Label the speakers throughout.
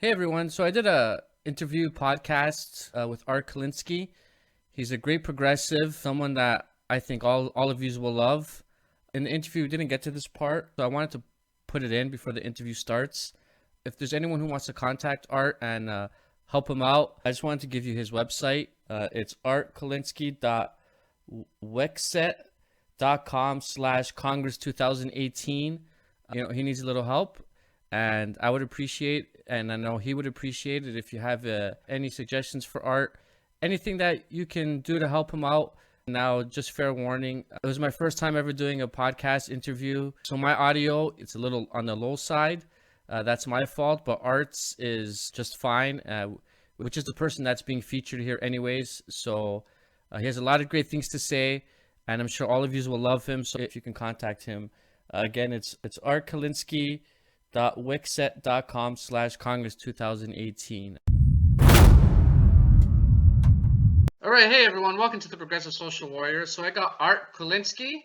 Speaker 1: Hey everyone. So I did a interview podcast with Art Koslinski. He's a great progressive, someone that I think all of you will love. In the interview, we didn't get to this part, so I wanted to put it in before the interview starts. If there's anyone who wants to contact Art and help him out, I just wanted to give you his website. It's artkolinsky.wixet.com/Congress 2018. He needs a little help, and I would appreciate, and I know he would appreciate it if you have any suggestions for Art, anything that you can do to help him out. Now, just fair warning, it was my first time ever doing a podcast interview, so my audio, it's a little on the low side. That's my fault, but Art's is just fine, which is the person that's being featured here anyways. So he has a lot of great things to say, and I'm sure all of you will love him. So if you can contact him, again, it's artkolinsky.wixet.com/Congress 2018. All right, hey everyone, welcome to the Progressive Social Warrior. So I got Art Koslinski.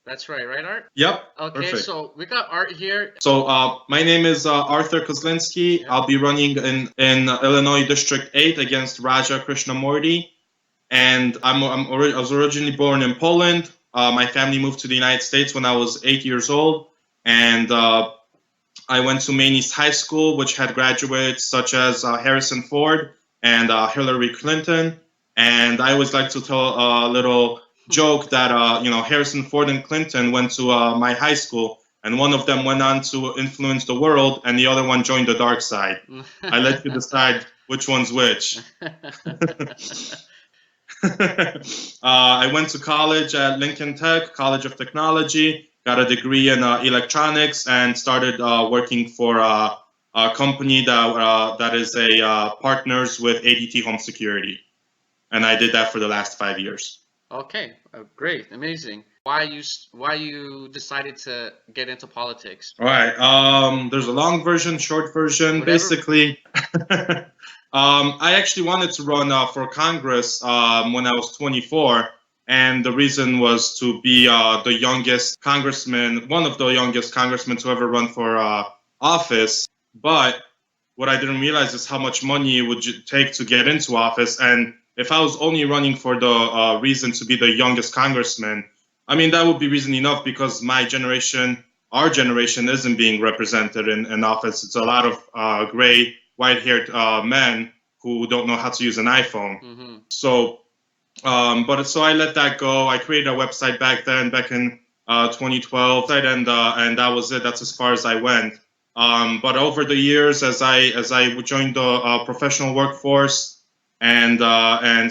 Speaker 1: That's right, Art?
Speaker 2: Yep.
Speaker 1: Okay,
Speaker 2: perfect.
Speaker 1: so we got Art here.
Speaker 2: So my name is Arthur Koslinski.
Speaker 1: Yeah.
Speaker 2: I'll be running in Illinois District 8 against Raja Krishnamurti. And I was originally born in Poland. My family moved to the United States when I was 8 years old. And I went to Maine East High School, which had graduates such as Harrison Ford and Hillary Clinton. And I always like to tell a little joke that Harrison Ford and Clinton went to my high school, and one of them went on to influence the world, and the other one joined the dark side. I let you decide which one's which. I went to college at Lincoln Tech, College of Technology, got a degree in electronics, and started working for a company that is partners with ADT Home Security. And I did that for the last 5 years.
Speaker 1: Okay, great, amazing. Why you decided to get into politics?
Speaker 2: All right. There's a long version, short version.
Speaker 1: Whatever.
Speaker 2: Basically, I actually wanted to run for Congress when I was 24, and the reason was to be the youngest congressman, one of the youngest congressmen to ever run for office. But what I didn't realize is how much money it would take to get into office. And if I was only running for the reason to be the youngest congressman, I mean, that would be reason enough, because my generation, our generation, isn't being represented in office. It's a lot of gray, white-haired men who don't know how to use an iPhone.
Speaker 1: Mm-hmm.
Speaker 2: So I let that go. I created a website back in 2012, and that was it. That's as far as I went. But over the years, as I joined the professional workforce and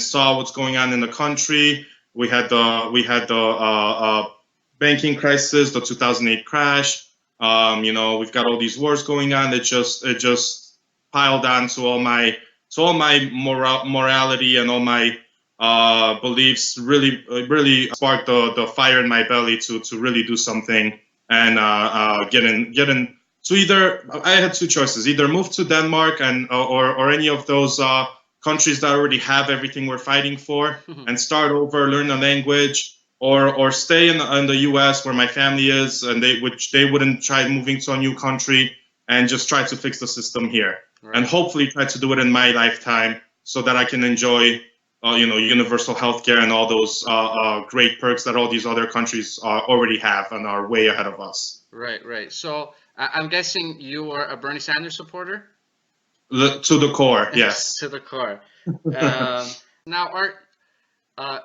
Speaker 2: saw what's going on in the country, we had the banking crisis, the 2008 crash. We've got all these wars going on. It just piled on to all my morality and all my beliefs. Really sparked the fire in my belly to really do something and get in. So either I had two choices: either move to Denmark or any of those countries that already have everything we're fighting for and start over, learn the language, or stay in the U.S. where my family is, and they wouldn't try moving to a new country and just try to fix the system here, right, and hopefully try to do it in my lifetime so that I can enjoy universal healthcare and all those great perks that all these other countries already have and are way ahead of us.
Speaker 1: Right. So I'm guessing you are a Bernie Sanders supporter?
Speaker 2: To the core, yes.
Speaker 1: To the core. Now, Art,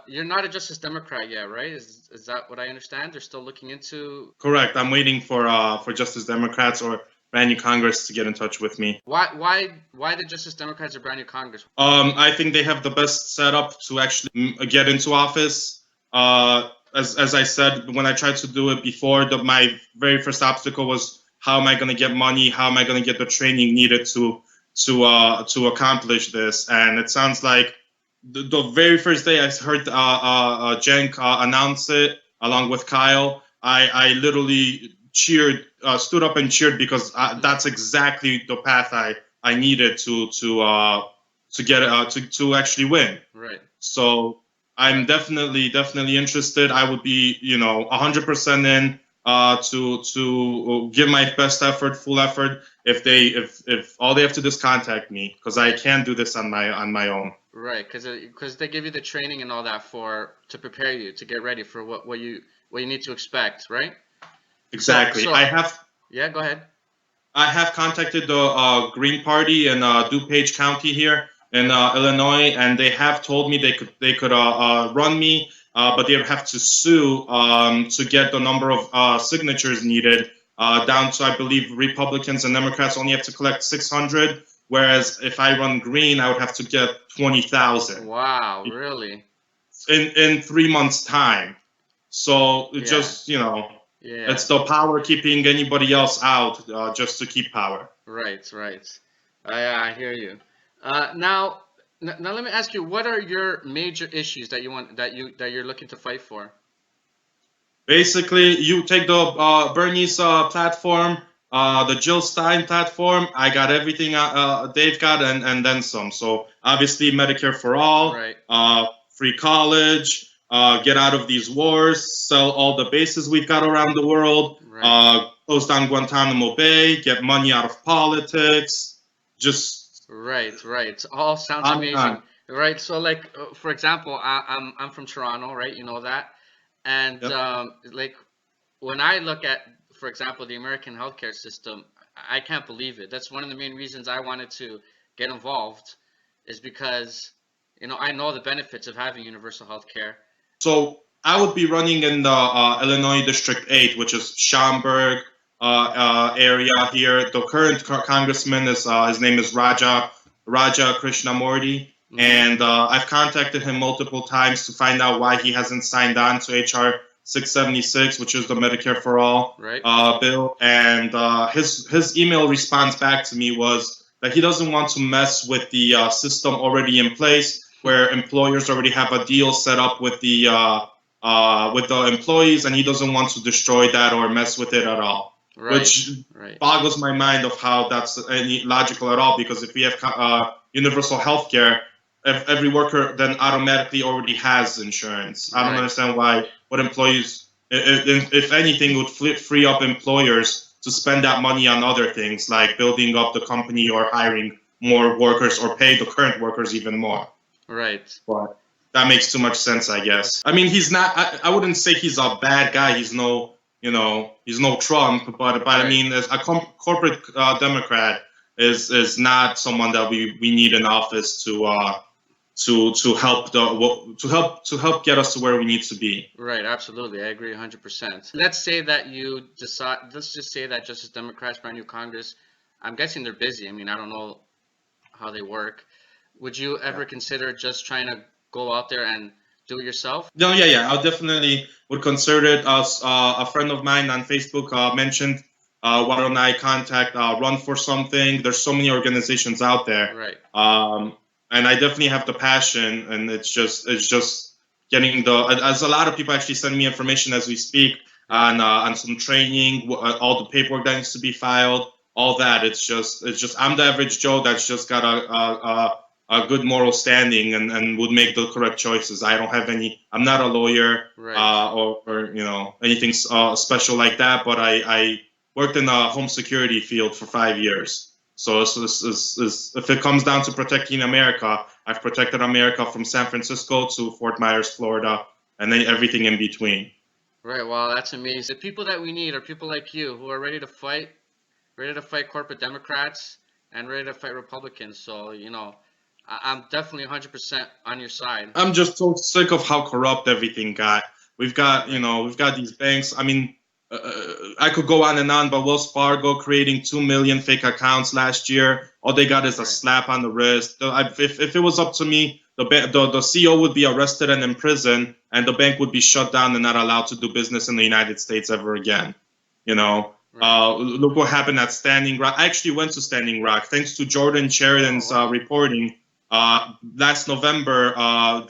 Speaker 1: you're not a Justice Democrat yet, right? Is that what I understand? They're still looking into.
Speaker 2: Correct. I'm waiting for Justice Democrats or brand new Congress to get in touch with me.
Speaker 1: Why the Justice Democrats or brand new Congress?
Speaker 2: I think they have the best setup to actually get into office. As I said, when I tried to do it before, my very first obstacle was, how am I going to get money? How am I going to get the training needed to accomplish this? And it sounds like the very first day I heard Cenk announce it along with Kyle, I literally stood up and cheered, because that's exactly the path I needed to get to actually win.
Speaker 1: Right.
Speaker 2: So I'm definitely interested. I would be 100% in. to give my best effort, full effort. If all they have to do is contact me, because I can't do this on my own.
Speaker 3: Right, because they give you the training and all that to prepare you to get ready for what you need to expect, right?
Speaker 2: Exactly.
Speaker 3: So yeah, go ahead.
Speaker 2: I have contacted the Green Party in DuPage County here in Illinois, and they have told me they could run me, but they would have to sue to get the number of signatures needed down to, I believe, Republicans and Democrats only have to collect 600, whereas if I run Green, I would have to get 20,000.
Speaker 3: Wow, really?
Speaker 2: In 3 months' time. So it just
Speaker 3: Yeah.
Speaker 2: It's the power keeping anybody else out, just to keep power.
Speaker 3: Right, right. I hear you. Now let me ask you, what are your major issues that you're looking to fight for?
Speaker 2: Basically, you take the Bernie's platform, the Jill Stein platform. I got everything they've got, and then some. So obviously, Medicare for all,
Speaker 3: Right.
Speaker 2: Free college, get out of these wars, sell all the bases we've got around the world,
Speaker 3: Right.
Speaker 2: close down Guantanamo Bay, get money out of politics, just
Speaker 3: Right, right. All sounds
Speaker 2: on and
Speaker 3: amazing.
Speaker 2: on.
Speaker 3: Right. So, like, for example, I'm from Toronto, right? You know that, and
Speaker 2: Yep.
Speaker 3: like when I look at, for example, the American healthcare system, I can't believe it. That's one of the main reasons I wanted to get involved, is because I know the benefits of having universal healthcare.
Speaker 2: So I would be running in the Illinois District 8, which is Schaumburg area here. The current congressman is his name is Raja Krishnamurti,
Speaker 3: Mhm.
Speaker 2: and I've contacted him multiple times to find out why he hasn't signed on to HR 676, which is the Medicare for All
Speaker 3: Right.
Speaker 2: bill. And his email response back to me was that he doesn't want to mess with the system already in place, where employers already have a deal set up with the employees, and he doesn't want to destroy that or mess with it at all.
Speaker 3: Right.
Speaker 2: Which
Speaker 3: Right.
Speaker 2: boggles my mind of how that's any logical at all. Because if we have universal health care, every worker then automatically already has insurance. I don't
Speaker 3: Right.
Speaker 2: understand what employees, if anything, would free up employers to spend that money on other things like building up the company or hiring more workers or pay the current workers even more.
Speaker 3: Right.
Speaker 2: But that makes too much sense, I guess. I mean, he's not. I wouldn't say he's a bad guy. He's no, he's no Trump. But
Speaker 3: Right.
Speaker 2: I mean, as a corporate Democrat is not someone that we need in office to help get us to where we need to be.
Speaker 3: Right, absolutely. I agree 100%. Let's say that you decide, let's just say that Justice Democrats, brand new Congress, I'm guessing they're busy. I mean, I don't know how they work. Would you ever consider just trying to go out there and do it yourself?
Speaker 2: No, yeah. I definitely would consider it. A friend of mine on Facebook mentioned, why don't I run for something? There's so many organizations out there.
Speaker 3: Right.
Speaker 2: And I definitely have the passion, and it's just getting as a lot of people actually send me information as we speak on some training, all the paperwork that needs to be filed, all that. It's just I'm the average Joe that's just got a good moral standing and would make the correct choices. I don't have I'm not a lawyer,
Speaker 3: Right.
Speaker 2: or anything special like that, but I worked in the home security field for 5 years. So if it comes down to protecting America, I've protected America from San Francisco to Fort Myers, Florida, and then everything in between.
Speaker 3: Right. Wow, that's amazing. The people that we need are people like you who are ready to fight corporate Democrats and ready to fight Republicans. So, I'm definitely 100% on your side.
Speaker 2: I'm just so sick of how corrupt everything got. We've got these banks. I mean, I could go on and on, but Wells Fargo creating 2 million fake accounts last year. All they got is a slap on the wrist. If it was up to me, the CEO would be arrested and in prison, and the bank would be shut down and not allowed to do business in the United States ever again. Look what happened at Standing Rock. I actually went to Standing Rock thanks to Jordan Sheridan's reporting. Last November,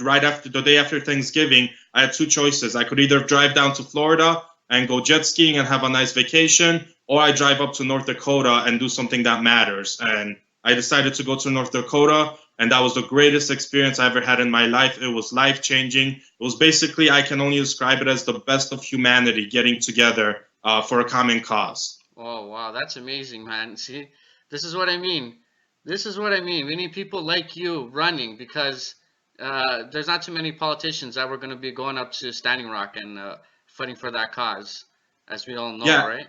Speaker 2: right after the day after Thanksgiving, I had two choices. I could either drive down to Florida and go jet skiing and have a nice vacation, or I drive up to North Dakota and do something that matters. And I decided to go to North Dakota, and that was the greatest experience I ever had in my life. It was life-changing. It was basically, I can only describe it as the best of humanity getting together for a common cause.
Speaker 3: Oh, wow, that's amazing, man. See, this is what I mean. This is what I mean. We need people like you running because there's not too many politicians that were going to be going up to Standing Rock and fighting for that cause, as we all know,
Speaker 2: Yeah,
Speaker 3: right?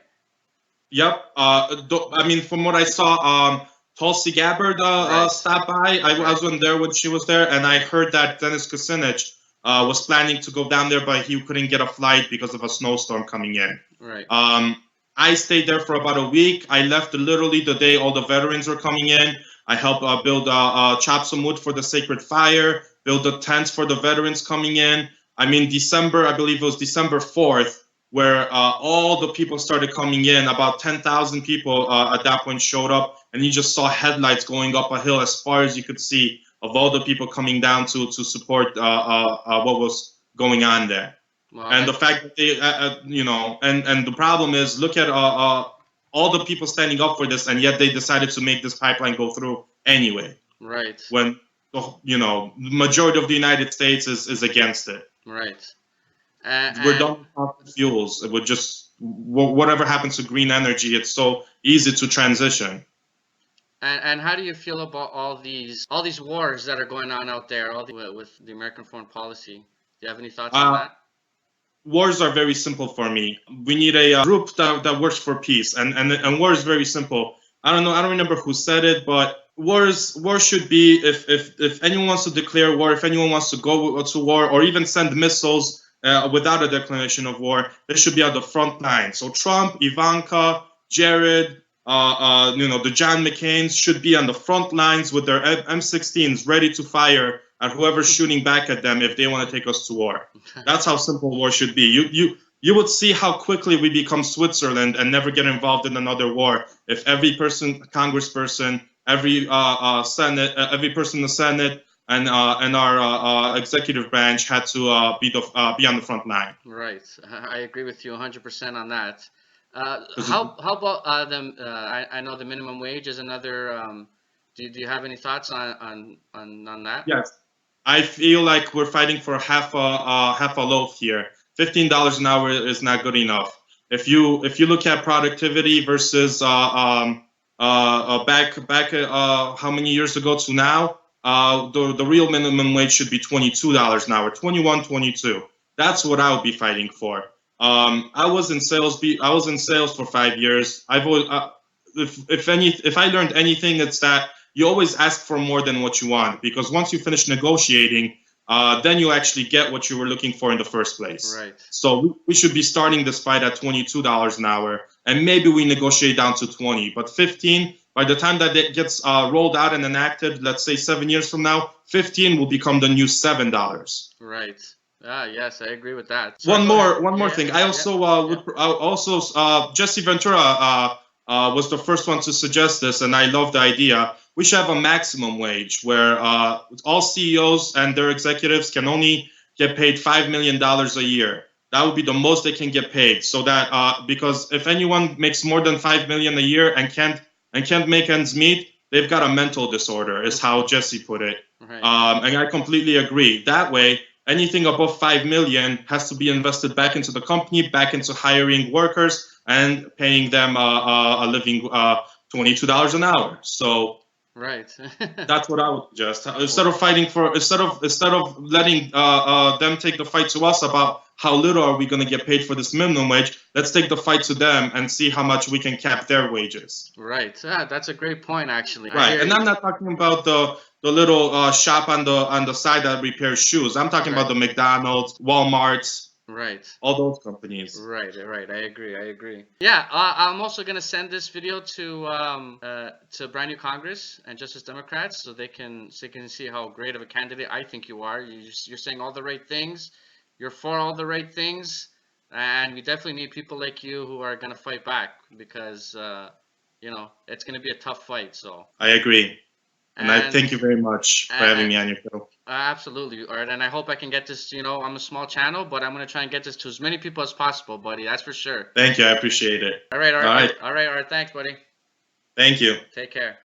Speaker 2: yep. I mean, from what I saw, Tulsi Gabbard
Speaker 3: Right,
Speaker 2: stopped by. I
Speaker 3: right,
Speaker 2: wasn't there when she was there, and I heard that Dennis Kucinich was planning to go down there, but he couldn't get a flight because of a snowstorm coming in.
Speaker 3: right.
Speaker 2: Um, I stayed there for about a week. I left literally the day all the veterans were coming in. I helped build, chop some wood for the sacred fire, build the tents for the veterans coming in. I mean, December, I believe it was December 4th, where all the people started coming in. About 10,000 people at that point showed up, and you just saw headlights going up a hill as far as you could see of all the people coming down to support what was going on there.
Speaker 3: Well,
Speaker 2: And the
Speaker 3: that,
Speaker 2: fact that they, and the problem is, look at all the people standing up for this, and yet they decided to make this pipeline go through anyway,
Speaker 3: right,
Speaker 2: when the majority of the United States is against it.
Speaker 3: right.
Speaker 2: We're
Speaker 3: And
Speaker 2: done with fossil fuels. It would just whatever happens to green energy, it's so easy to transition.
Speaker 3: and how do you feel about all these wars that are going on out there, with the American foreign policy? Do you have any thoughts on
Speaker 2: Uh,
Speaker 3: that?
Speaker 2: Wars are very simple for me. We need a group that works for peace, and war is very simple. I don't know. I don't remember who said it, but war should be if anyone wants to declare war, if anyone wants to go to war, or even send missiles without a declaration of war, they should be at the front line. So Trump, Ivanka, Jared, the John McCains should be on the front lines with their M16s ready to fire at whoever's shooting back at them if they want to take us to war. That's how simple war should be. You would see how quickly we become Switzerland and never get involved in another war if every person, congressperson, every Senate, every person in the Senate, and our executive branch had to be on the front line.
Speaker 3: Right. I agree with you 100% on that.
Speaker 2: Because
Speaker 3: How about them? I know the minimum wage is another. Do you have any thoughts on that?
Speaker 2: yes, I feel like we're fighting for half a loaf here. $15 an hour is not good enough. If you look at productivity versus back how many years ago to now, the real minimum wage should be $22 an hour, 21, 22. That's what I would be fighting for. I was in sales. I was in sales for 5 years. If I learned anything, it's that you always ask for more than what you want, because once you finish negotiating, then you actually get what you were looking for in the first place.
Speaker 3: Right.
Speaker 2: So we should be starting this fight at $22 an hour, and maybe we negotiate down to 20. But 15, by the time that it gets rolled out and enacted, let's say 7 years from now, 15 will become the new $7.
Speaker 3: Right. Ah, yes, I agree with that. Sorry,
Speaker 2: One
Speaker 3: go ahead.
Speaker 2: more, one more
Speaker 3: Yeah,
Speaker 2: thing. I
Speaker 3: yeah,
Speaker 2: also
Speaker 3: yeah.
Speaker 2: Jesse Ventura was the first one to suggest this, and I love the idea. We should have a maximum wage where all CEOs and their executives can only get paid $5 million a year. That would be the most they can get paid. So that because if anyone makes more than $5 million a year and can't make ends meet, they've got a mental disorder, is how Jesse put it.
Speaker 3: Right.
Speaker 2: And I completely agree. That way, anything above 5 million has to be invested back into the company, back into hiring workers and paying them a living $22 an hour. So
Speaker 3: Right.
Speaker 2: that's what I would suggest. Instead of letting them take the fight to us about how little are we going to get paid for this minimum wage, let's take the fight to them and see how much we can cap their wages.
Speaker 3: Right. Ah, that's a great point, actually. I
Speaker 2: Right,
Speaker 3: hear
Speaker 2: and
Speaker 3: you.
Speaker 2: I'm not talking about the little shop on the side that repairs shoes. I'm talking about
Speaker 3: Right.
Speaker 2: the McDonald's, Walmart's,
Speaker 3: Right.
Speaker 2: all those companies.
Speaker 3: Right, right. I agree. I agree. Yeah, I'm also gonna send this video to brand new Congress and Justice Democrats so they can see how great of a candidate I think you are. You're saying all the right things. You're for all the right things, and we definitely need people like you who are gonna fight back because it's gonna be a tough fight. So
Speaker 2: I agree, and I
Speaker 3: and
Speaker 2: thank you very much for having
Speaker 3: and
Speaker 2: me on your show.
Speaker 3: absolutely, all right. And I hope I can get this. I'm a small channel, but I'm gonna try and get this to as many people as possible, buddy. That's for sure.
Speaker 2: Thank you, I appreciate it.
Speaker 3: All right, all
Speaker 2: All
Speaker 3: right,
Speaker 2: right,
Speaker 3: all right, all right. Thanks, buddy.
Speaker 2: thank you.
Speaker 3: Take care.